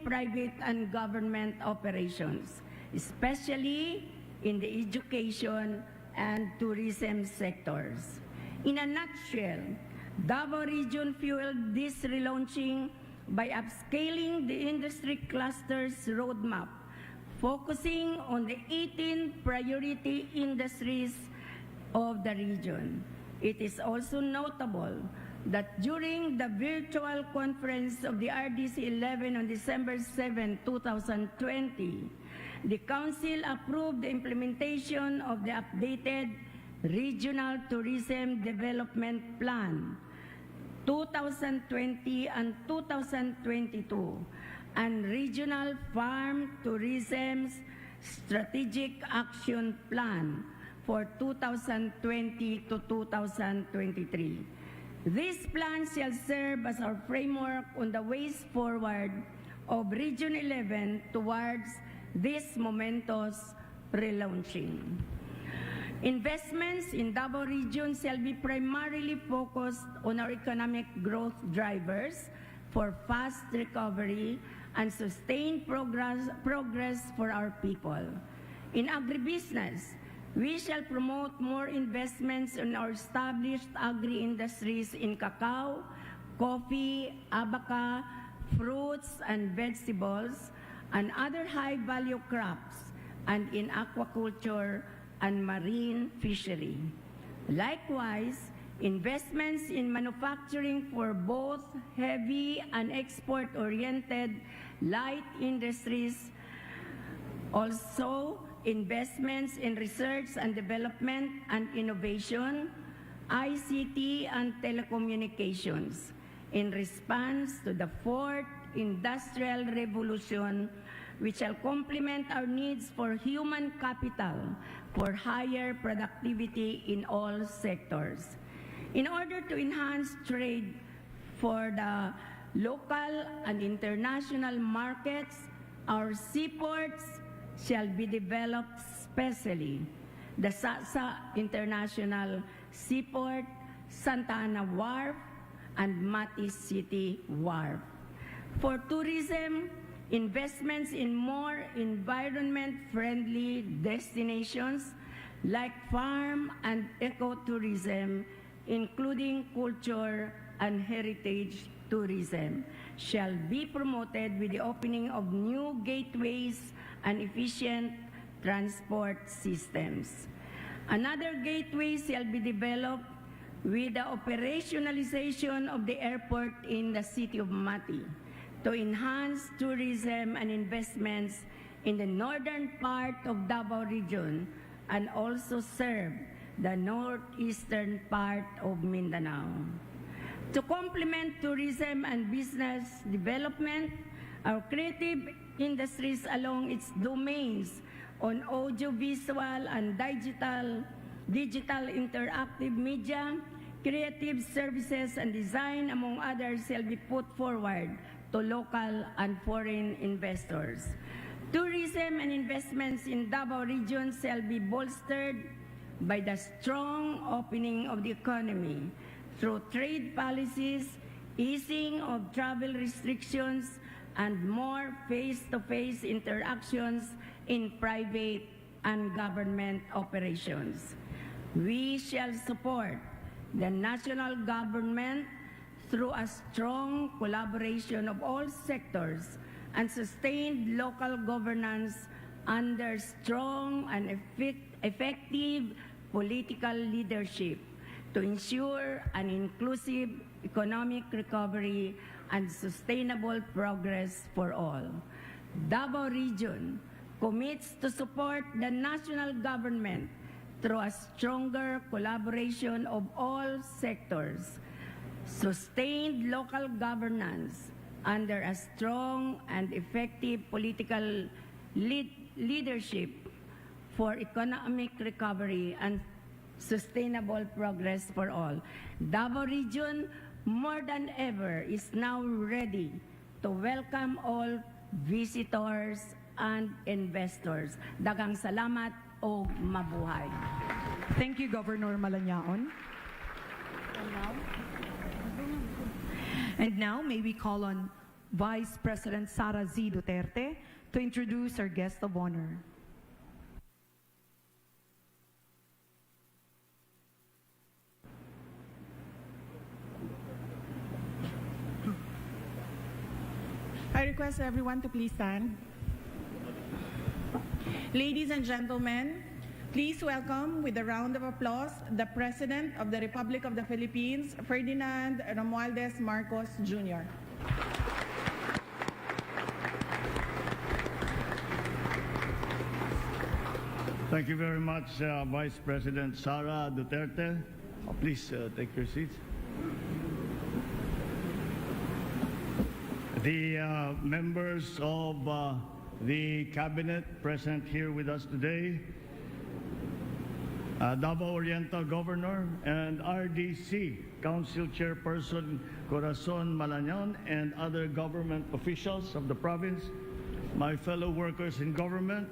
private and government operations, especially in the education and tourism sectors. In a nutshell, Davao Region fueled this relaunching by upscaling the industry cluster's roadmap, focusing on the 18 priority industries of the region. It is also notable that during the virtual conference of the RDC 11 on December 7, 2020, the Council approved the implementation of the updated Regional Tourism Development Plan 2020 and 2022 and Regional Farm Tourism's Strategic Action Plan for 2020 to 2023. This plan shall serve as our framework on the ways forward of Region 11 towards this momentous relaunching. Investments in Davao Region shall be primarily focused on our economic growth drivers for fast recovery and sustained progress for our people. In agribusiness, we shall promote more investments in our established agri-industries in cacao, coffee, abaca, fruits and vegetables, and other high-value crops, and in aquaculture and marine fishery. Likewise, investments in manufacturing for both heavy and export-oriented light industries, also investments in research and development and innovation, ICT and telecommunications, in response to the fourth industrial revolution, which shall complement our needs for human capital for higher productivity in all sectors. In order to enhance trade for the local and international markets, our seaports shall be developed specially. The Sasa International Seaport, Santa Ana Wharf, and Mati City Wharf. For tourism, investments in more environment-friendly destinations like farm and ecotourism, including culture and heritage tourism, shall be promoted with the opening of new gateways and efficient transport systems. Another gateway shall be developed with the operationalization of the airport in the city of Mati to enhance tourism and investments in the northern part of Davao region and also serve the northeastern part of Mindanao. To complement tourism and business development, our creative industries along its domains on audiovisual and digital interactive media, creative services and design, among others, shall be put forward to local and foreign investors. Tourism and investments in Davao region shall be bolstered by the strong opening of the economy through trade policies, easing of travel restrictions, and more face-to-face interactions in private and government operations. We shall support the national government through a strong collaboration of all sectors and sustained local governance under strong and effective political leadership to ensure an inclusive economic recovery and sustainable progress for all. Davao region commits to support the national government through a stronger collaboration of all sectors, sustained local governance under a strong and effective political leadership for economic recovery and sustainable progress for all. Davao region, more than ever, is now ready to welcome all visitors and investors. Daghang salamat o mabuhay. Thank you, Governor Malañaon. And now, may we call on Vice President Sara Z. Duterte to introduce our guest of honor. I request everyone to please stand. Ladies and gentlemen, please welcome with a round of applause the President of the Republic of the Philippines, Ferdinand Romualdez Marcos Jr. Thank you very much, Vice President Sara Duterte. Please take your seats. The members of the Cabinet present here with us today, Davao Oriental Governor and RDC Council Chairperson Corazon Malañon and other government officials of the province, my fellow workers in government,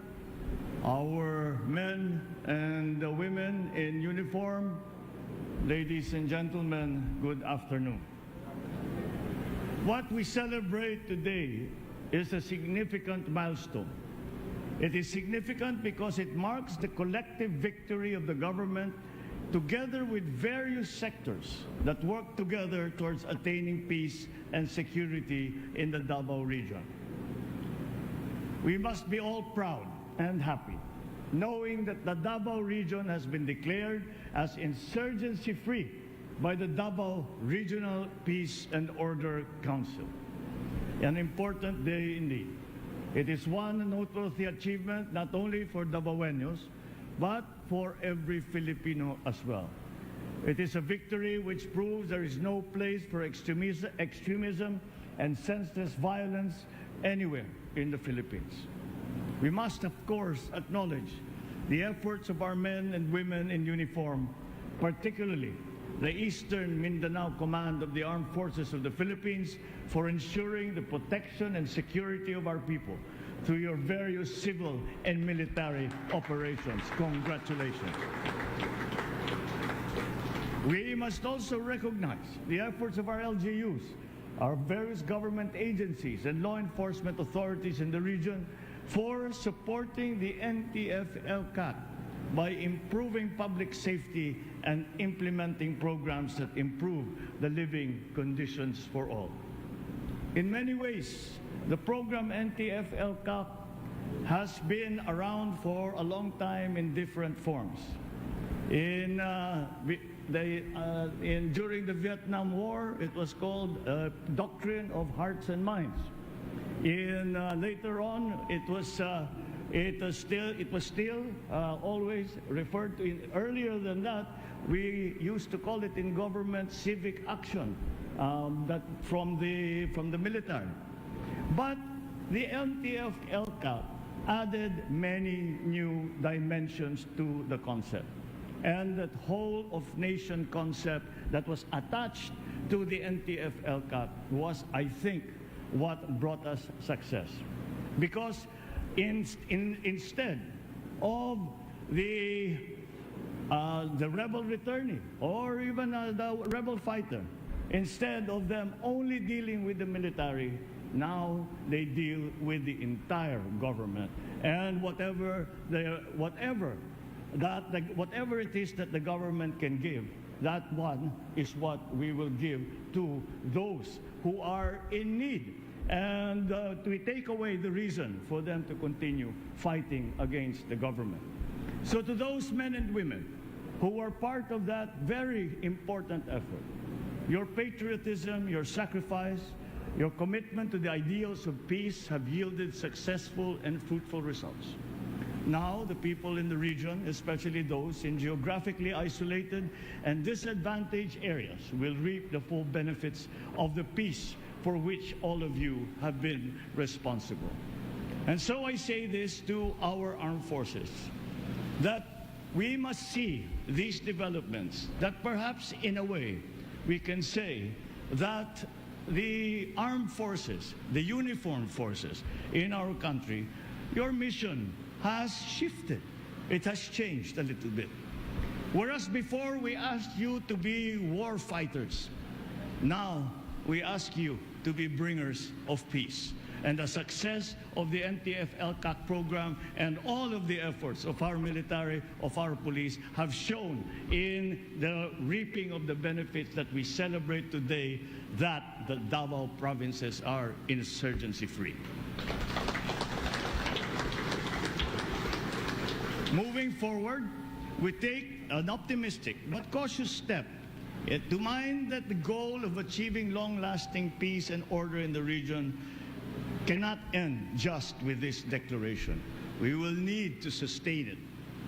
our men and women in uniform, ladies and gentlemen, good afternoon. What we celebrate today is a significant milestone. It is significant because it marks the collective victory of the government together with various sectors that work together towards attaining peace and security in the Davao region. We must be all proud and happy, knowing that the Davao region has been declared as insurgency-free by the Davao Regional Peace and Order Council. An important day indeed. It is one noteworthy achievement not only for Davaoenos, but for every Filipino as well. It is a victory which proves there is no place for extremism and senseless violence anywhere in the Philippines. We must, of course, acknowledge the efforts of our men and women in uniform, particularly the Eastern Mindanao Command of the Armed Forces of the Philippines, for ensuring the protection and security of our people through your various civil and military operations. Congratulations. We must also recognize the efforts of our LGUs, our various government agencies and law enforcement authorities in the region for supporting the NTF-LCAT by improving public safety and implementing programs that improve the living conditions for all. In many ways, the program NTF-LCAT has been around for a long time in different forms. During the Vietnam War, it was called Doctrine of Hearts and Minds. Later on, it was still always referred to. Earlier than that, we used to call it in government civic action, that from the military. But the NTF-LCAT added many new dimensions to the concept. And that whole of nation concept that was attached to the NTF-LCAT was, I think, what brought us success. Because instead of the rebel returning or even the rebel fighter, instead of them only dealing with the military, now they deal with the entire government, and whatever it is that the government can give, that one is what we will give to those who are in need, and we take away the reason for them to continue fighting against the government. So to those men and women who are part of that very important effort, your patriotism, your sacrifice, your commitment to the ideals of peace have yielded successful and fruitful results. Now, the people in the region, especially those in geographically isolated and disadvantaged areas, will reap the full benefits of the peace for which all of you have been responsible. And so I say this to our armed forces, that we must see these developments, that perhaps in a way we can say that the armed forces, the uniformed forces in our country, your mission has shifted. It has changed a little bit. Whereas before we asked you to be war fighters, now we ask you to be bringers of peace. And the success of the NTF-LCAC program and all of the efforts of our military, of our police, have shown in the reaping of the benefits that we celebrate today that the Davao provinces are insurgency-free. Moving forward, we take an optimistic but cautious step to mind that the goal of achieving long-lasting peace and order in the region cannot end just with this declaration. We will need to sustain it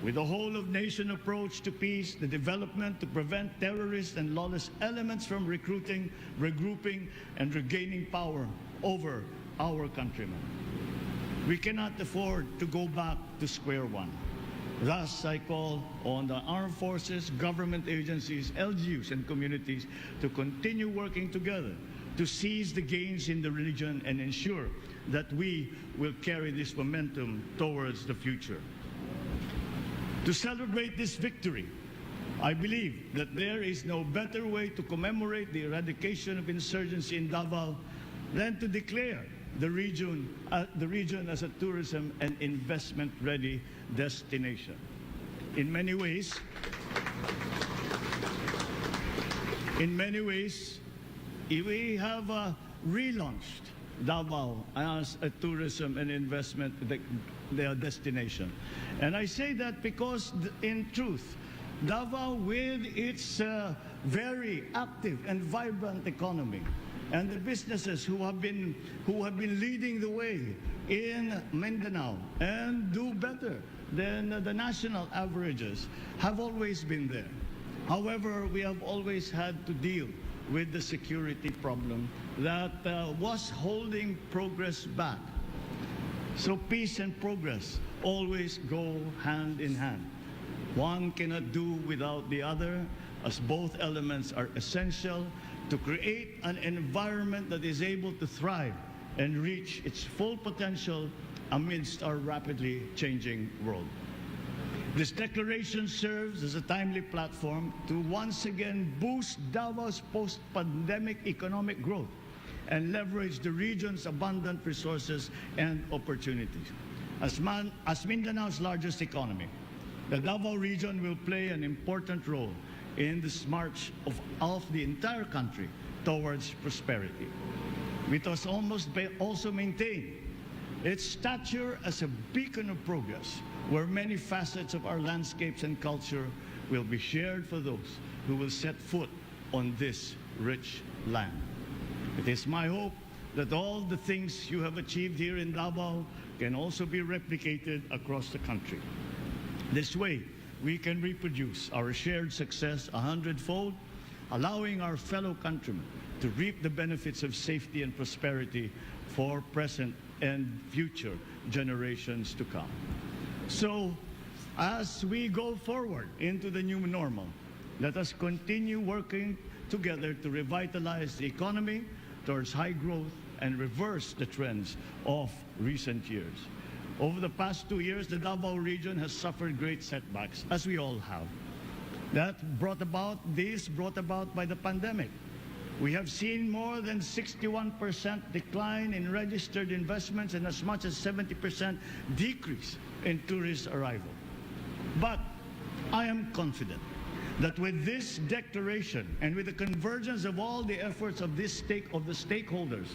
with a whole-of-nation approach to peace, the development to prevent terrorists and lawless elements from recruiting, regrouping, and regaining power over our countrymen. We cannot afford to go back to square one. Thus, I call on the armed forces, government agencies, LGUs, and communities to continue working together to seize the gains in the region and ensure that we will carry this momentum towards the future. To celebrate this victory, I believe that there is no better way to commemorate the eradication of insurgency in Davao than to declare the region as a tourism and investment-ready destination. In many ways, we have relaunched Davao as a tourism and investment destination. And I say that because, in truth, Davao, with its very active and vibrant economy, and the businesses who have been leading the way in Mindanao and do better than the national averages, have always been there. However, we have always had to deal with the security problem that was holding progress back. So peace and progress always go hand in hand. One cannot do without the other, as both elements are essential to create an environment that is able to thrive and reach its full potential amidst our rapidly changing world. This declaration serves as a timely platform to once again boost Davao's post-pandemic economic growth and leverage the region's abundant resources and opportunities. As Mindanao's largest economy, the Davao region will play an important role in this march of the entire country towards prosperity. It must also maintain its stature as a beacon of progress, where many facets of our landscapes and culture will be shared for those who will set foot on this rich land. It is my hope that all the things you have achieved here in Davao can also be replicated across the country. This way, we can reproduce our shared success 100-fold, allowing our fellow countrymen to reap the benefits of safety and prosperity for present and future generations to come. So, as we go forward into the new normal, let us continue working together to revitalize the economy towards high growth and reverse the trends of recent years. Over the past 2 years, the Davao region has suffered great setbacks, as we all have. Brought about by the pandemic. We have seen more than 61% decline in registered investments and as much as 70% decrease in tourist arrival. But I am confident that with this declaration and with the convergence of all the efforts of the stakeholders,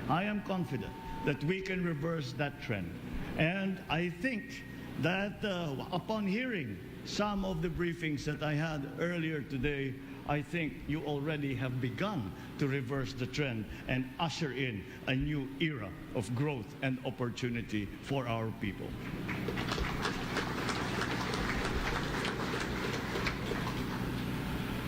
I am confident that we can reverse that trend. And I think that upon hearing some of the briefings that I had earlier today, I think you already have begun to reverse the trend and usher in a new era of growth and opportunity for our people.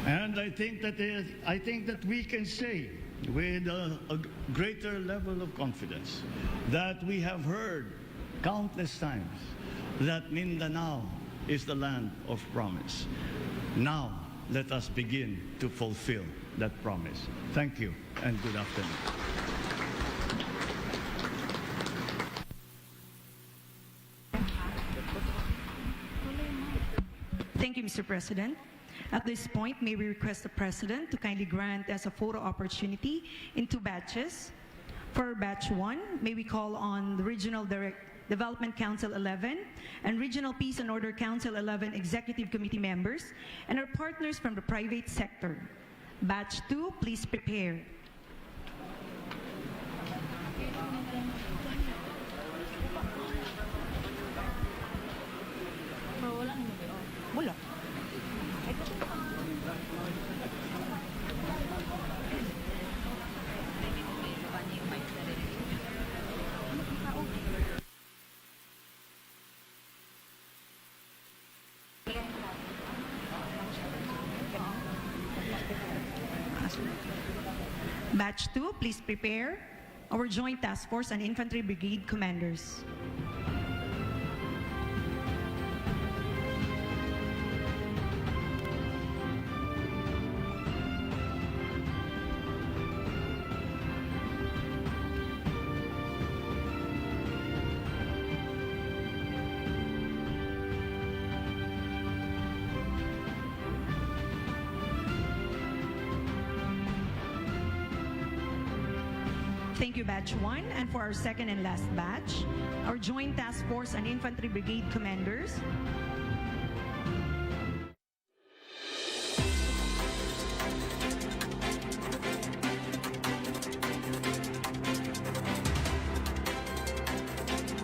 And I think that we can say with a greater level of confidence that we have heard countless times that Mindanao is the land of promise. Now, let us begin to fulfill that promise. Thank you and good afternoon. Thank you, Mr. President. At this point, may we request the President to kindly grant us a photo opportunity in 2 batches For Batch 1, may we call on the Regional Development Council 11 and Regional Peace and Order Council 11 Executive Committee members and our partners from the private sector. Batch 2, please prepare. Wala. Batch 2, please prepare. Our Joint Task Force and Infantry Brigade commanders. Thank you, Batch 1. And for our second and last batch, our Joint Task Force and Infantry Brigade commanders,